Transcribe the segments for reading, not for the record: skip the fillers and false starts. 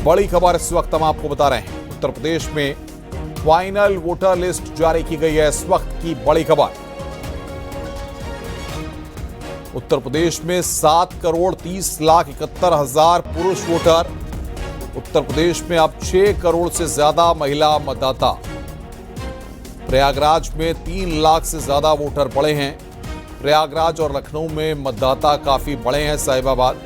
बड़ी खबर इस वक्त हम आपको बता रहे हैं। उत्तर प्रदेश में फाइनल वोटर लिस्ट जारी की गई है। इस वक्त की बड़ी खबर, उत्तर प्रदेश में 7,30,71,000 पुरुष वोटर। उत्तर प्रदेश में अब 6 करोड़ से ज्यादा महिला मतदाता। प्रयागराज में 3 लाख से ज्यादा वोटर बढ़े हैं। प्रयागराज और लखनऊ में मतदाता काफी बढ़े हैं। साहिबाबाद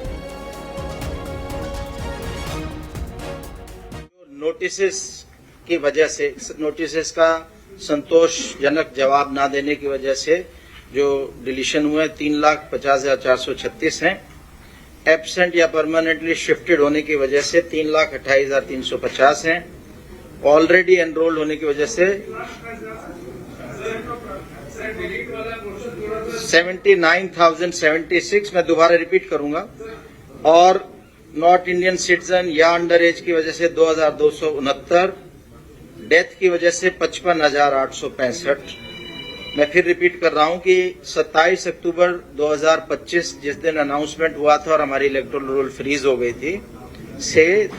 नोटिसेस की वजह से, नोटिसेस का संतोषजनक जवाब ना देने की वजह से जो डिलीशन हुए 3,50,436 हैं। एब्सेंट या परमानेंटली शिफ्टेड होने की वजह से 3,28,350 हैं। ऑलरेडी एनरोल्ड होने की वजह से 79,076, मैं दोबारा रिपीट करूंगा, और नॉट इंडियन सिटीजन या अंडर एज की वजह से 2,269, डेथ की वजह से 55,865। मैं फिर रिपीट कर रहा हूं कि 27 अक्टूबर 2025 जिस दिन अनाउंसमेंट हुआ था और हमारी इलेक्टोरल रोल फ्रीज हो गई थी से।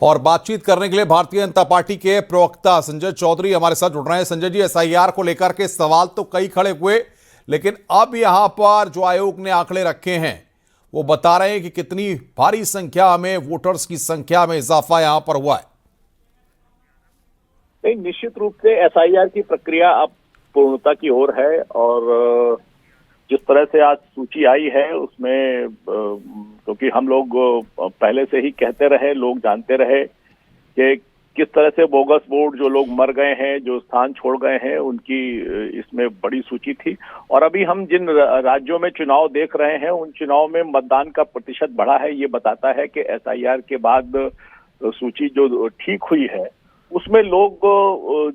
और बातचीत करने के लिए भारतीय जनता पार्टी के प्रवक्ता संजय चौधरी हमारे साथ जुड़ रहे हैं। संजय जी, एसआईआर को लेकर के सवाल तो कई खड़े हुए, लेकिन अब यहां पर जो आयोग ने आंकड़े रखे हैं वो बता रहे हैं कि कितनी भारी संख्या में वोटर्स की संख्या में इजाफा यहां पर हुआ है। नहीं, निश्चित रूप से एसआईआर की प्रक्रिया अब पूर्णता की ओर है और जिस तरह से आज सूची आई है उसमें क्योंकि हम लोग पहले से ही कहते रहे, लोग जानते रहे कि किस तरह से बोगस वोट जो लोग मर गए हैं, जो स्थान छोड़ गए हैं, उनकी इसमें बड़ी सूची थी। और अभी हम जिन राज्यों में चुनाव देख रहे हैं उन चुनाव में मतदान का प्रतिशत बढ़ा है। ये बताता है कि एसआईआर के बाद सूची जो ठीक हुई है उसमें लोग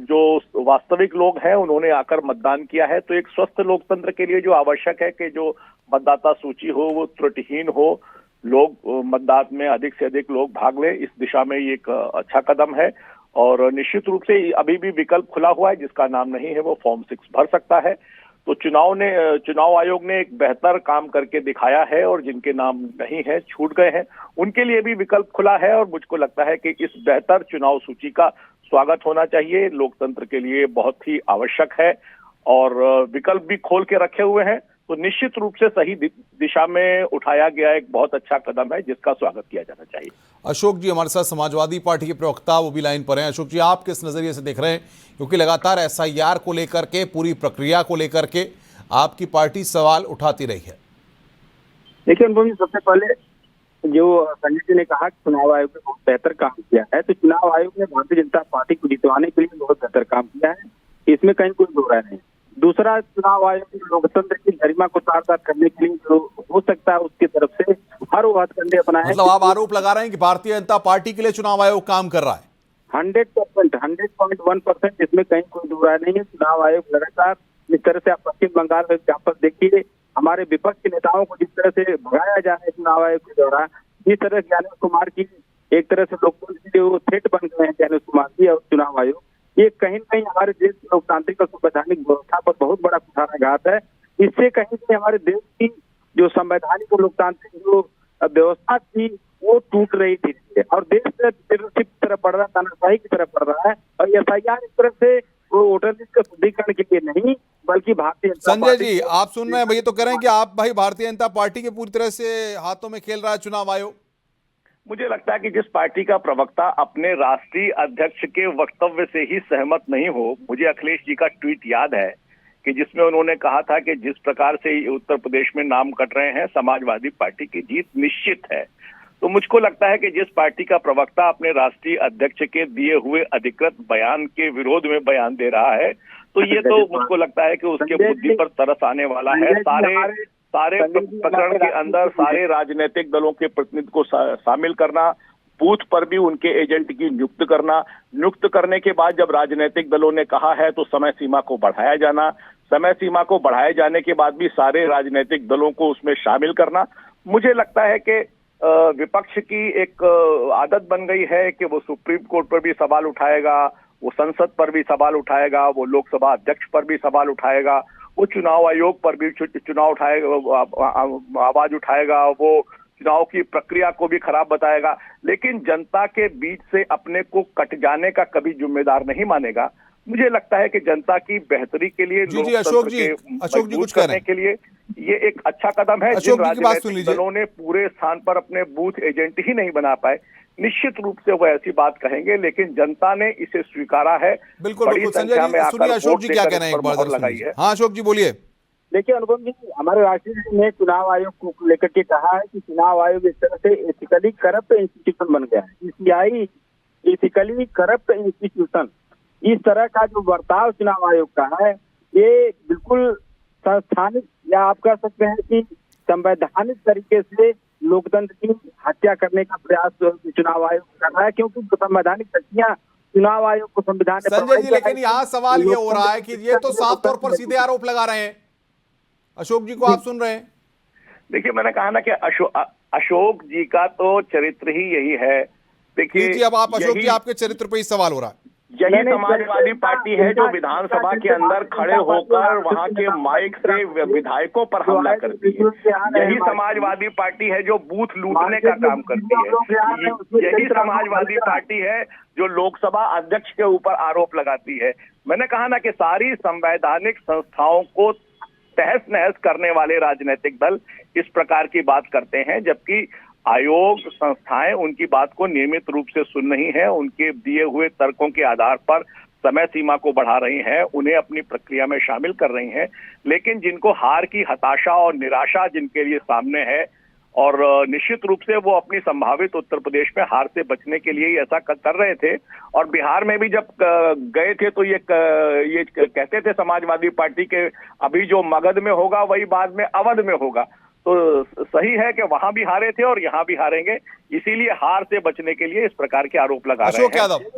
जो वास्तविक लोग हैं उन्होंने आकर मतदान किया है। तो एक स्वस्थ लोकतंत्र के लिए जो आवश्यक है कि जो मतदाता सूची हो वो त्रुटिहीन हो, लोग मतदान में अधिक से अधिक लोग भाग लें, इस दिशा में ये एक अच्छा कदम है। और निश्चित रूप से अभी भी विकल्प खुला हुआ है, जिसका नाम नहीं है वो फॉर्म 6 भर सकता है। तो चुनाव आयोग ने एक बेहतर काम करके दिखाया है और जिनके नाम नहीं है, छूट गए हैं, उनके लिए भी विकल्प खुला है। और मुझको लगता है कि इस बेहतर चुनाव सूची का स्वागत होना चाहिए, लोकतंत्र के लिए बहुत ही आवश्यक है। और विकल्प भी खोल के रखे हुए हैं, तो निश्चित रूप से सही दिशा में उठाया गया एक बहुत अच्छा कदम है जिसका स्वागत किया जाना चाहिए। अशोक जी हमारे साथ समाजवादी पार्टी के प्रवक्ता, वो भी लाइन पर हैं। अशोक जी, आप किस नजरिए से देख रहे हैं, क्योंकि लगातार एसआईआर को लेकर के, पूरी प्रक्रिया को लेकर के आपकी पार्टी सवाल उठाती रही है? देखिए अनुभव जी, सबसे पहले जो संजय जी ने कहा कि चुनाव आयोग ने बहुत बेहतर काम किया है, तो चुनाव आयोग ने भारतीय जनता पार्टी को जितवाने के लिए बहुत बेहतर काम किया है, इसमें कहीं कोई दो राय नहीं। दूसरा, चुनाव आयोग ने लोकतंत्र की गरिमा को तार-तार करने के लिए जो हो सकता है उसकी तरफ से हर वो हथकंडे अपनाए। मतलब आप आरोप लगा रहे हैं कि भारतीय जनता पार्टी के लिए चुनाव आयोग काम कर रहा है? 100%, 100.1%, इसमें कहीं कोई दो राय नहीं है। चुनाव आयोग लगातार जिस तरह से आप पश्चिम बंगाल में वापस देखिए, हमारे विपक्ष के नेताओं को जिस तरह से भगाया जा रहा है चुनाव आयोग के दौरान, जिस तरह से ज्ञानेश कुमार की एक तरह से लोकतंत्र के जो थ्रेट बन गए हैं ज्ञानेश कुमार की और चुनाव आयोग, ये कहीं न कहीं हमारे देश की लोकतांत्रिक और संवैधानिक व्यवस्था पर बहुत बड़ा कुठाराघात है। इससे कहीं से हमारे देश की जो संवैधानिक और लोकतांत्रिक जो व्यवस्था थी वो टूट रही थी और देश की तरफ बढ़ रहा है, तानाशाही की तरफ बढ़ रहा है। और एसआईआर इस तरफ से वो वोटर लिस्ट का शुद्धिकरण के लिए नहीं, बल्कि भारतीय जनता संजय जी, आप सुन रहे हैं, भैया तो कह रहे हैं कि आप भाई भारतीय जनता पार्टी के पूरी तरह से हाथों में खेल रहा है चुनाव आयोग। मुझे लगता है कि जिस पार्टी का प्रवक्ता अपने राष्ट्रीय अध्यक्ष के वक्तव्य से ही सहमत नहीं हो, मुझे अखिलेश जी का ट्वीट याद है कि जिसमें उन्होंने कहा था कि जिस प्रकार से उत्तर प्रदेश में नाम कट रहे हैं, समाजवादी पार्टी की जीत निश्चित है। तो मुझको लगता है कि जिस पार्टी का प्रवक्ता अपने राष्ट्रीय अध्यक्ष के दिए हुए अधिकृत बयान के विरोध में बयान दे रहा है, तो ये तो मुझको लगता है कि उसके बुद्धि पर तरस आने वाला है। सारे प्रकरण के अंदर सारे राजनीतिक दलों के प्रतिनिधि को शामिल करना, बूथ पर भी उनके एजेंट की नियुक्त करने के बाद जब राजनीतिक दलों ने कहा है तो समय सीमा को बढ़ाया जाना, समय सीमा को बढ़ाए जाने के बाद भी सारे राजनीतिक दलों को उसमें शामिल करना। मुझे लगता है कि विपक्ष की एक आदत बन गई है कि वो सुप्रीम कोर्ट पर भी सवाल उठाएगा, वो संसद पर भी सवाल उठाएगा, वो लोकसभा अध्यक्ष पर भी सवाल उठाएगा, वो चुनाव आयोग पर भी चुनाव उठाएगा, आवाज उठाएगा, वो चुनाव की प्रक्रिया को भी खराब बताएगा, लेकिन जनता के बीच से अपने को कट जाने का कभी जिम्मेदार नहीं मानेगा। मुझे लगता है कि जनता की बेहतरी के लिए, जी जी अशोक जी, अशोक जी कुछ कह रहे हैं के लिए ये एक अच्छा कदम है। अशोक जिन जी की बात सुन राजनीतिक लीजिए। दलों ने पूरे स्थान पर अपने बूथ एजेंट ही नहीं बना पाए, निश्चित रूप से वो ऐसी बात कहेंगे, लेकिन जनता ने इसे स्वीकारा है। बिल्कुल बड़ी बिल्कुल। संख्या संजय में जी आकर सुनिए अशोक वोट जी क्या देकर कह रहे हैं, इस एक पर बार मोहर जरा सुन लगाई लीजिए। है। हाँ अशोक जी बोलिए। देखिए अनुपम जी, हमारे राष्ट्रीय ने चुनाव आयोग को लेकर के कहा है कि चुनाव आयोग इस तरह से एथिकली करप्ट इंस्टीट्यूशन बन गया है। ईसीआई एथिकली करप्ट इंस्टीट्यूशन, इस तरह का जो बर्ताव चुनाव आयोग का है, ये बिल्कुल संस्थानिक या आप कह सकते हैं कि संवैधानिक तरीके से लोकतंत्र की हत्या करने का प्रयास चुनाव आयोग कर रहा है, क्योंकि जो संवैधानिक शक्तियां चुनाव आयोग को संविधान ने संजय जी, provided लेकिन कराई यहाँ सवाल ये हो रहा है कि ये तो साफ तौर पर लोकतंत्र सीधे आरोप लगा रहे हैं। अशोक जी को आप सुन रहे हैं। देखिए, मैंने कहा ना कि अशोक जी का तो चरित्र ही यही है। देखिए, जी अब आप अशोक जी, आपके चरित्र पे ही सवाल हो रहा है। यही समाजवादी पार्टी है जो विधानसभा के अंदर खड़े होकर वहां के माइक से विधायकों पर हमला करती है। यही समाजवादी पार्टी है जो बूथ लूटने का काम करती है। यही समाजवादी पार्टी है जो लोकसभा अध्यक्ष के ऊपर आरोप लगाती है। मैंने कहा ना कि सारी संवैधानिक संस्थाओं को तहस नहस करने वाले राजनीतिक दल इस प्रकार की बात करते हैं, जबकि आयोग संस्थाएं उनकी बात को नियमित रूप से सुन रही हैं, उनके दिए हुए तर्कों के आधार पर समय सीमा को बढ़ा रही हैं, उन्हें अपनी प्रक्रिया में शामिल कर रही हैं। लेकिन जिनको हार की हताशा और निराशा जिनके लिए सामने है, और निश्चित रूप से वो अपनी संभावित उत्तर प्रदेश में हार से बचने के लिए ही ऐसा कर रहे थे। और बिहार में भी जब गए थे तो ये कहते थे समाजवादी पार्टी के, अभी जो मगध में होगा वही बाद में अवध में होगा। तो सही है कि वहां भी हारे थे और यहाँ भी हारेंगे, इसीलिए हार से बचने के लिए इस प्रकार के आरोप लगा रहे हैं।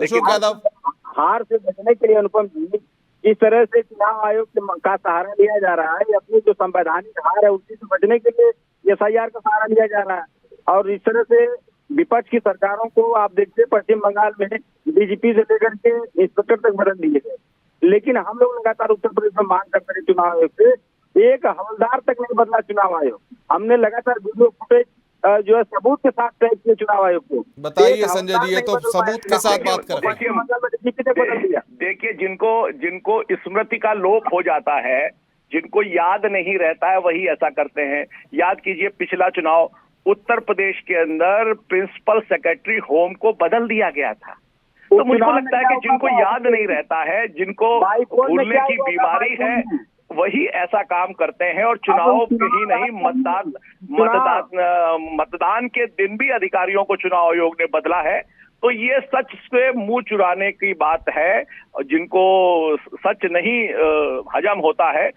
अशोक यादव, हार से बचने के लिए अनुपम जी इस तरह से चुनाव आयोग का सहारा लिया जा रहा है, अपनी जो संवैधानिक हार है उसी से बचने के लिए एसआईआर का सहारा लिया जा रहा है। और इस तरह से विपक्ष की सरकारों को आप देखते पश्चिम बंगाल में डीजीपी से लेकर के इंस्पेक्टर तक बदल दिए गए, लेकिन हम लोग लगातार उत्तर प्रदेश में मांग करते रहे चुनाव आयोग से, एक हवलदार तक नहीं बदला चुनाव आयोग। हमने लगातार वीडियो फुटेज जो है सबूत के साथ ट्रैक किया चुनाव आयोग को। बताइए संजय जी, ये तो सबूत के साथ बात कर रहे हैं। देखिए, जिनको स्मृति का लोप हो जाता है, जिनको याद नहीं रहता है, वही ऐसा करते हैं। याद कीजिए, पिछला चुनाव उत्तर प्रदेश के अंदर प्रिंसिपल सेक्रेटरी होम को बदल दिया गया था। तो मुझको लगता है कि जिनको याद नहीं रहता है, जिनको भूलने की बीमारी है, वही ऐसा काम करते हैं। और चुनाव ही नहीं, मतदान के दिन भी अधिकारियों को चुनाव आयोग ने बदला है। तो ये सच से मुंह चुराने की बात है। जिनको सच नहीं हजम होता है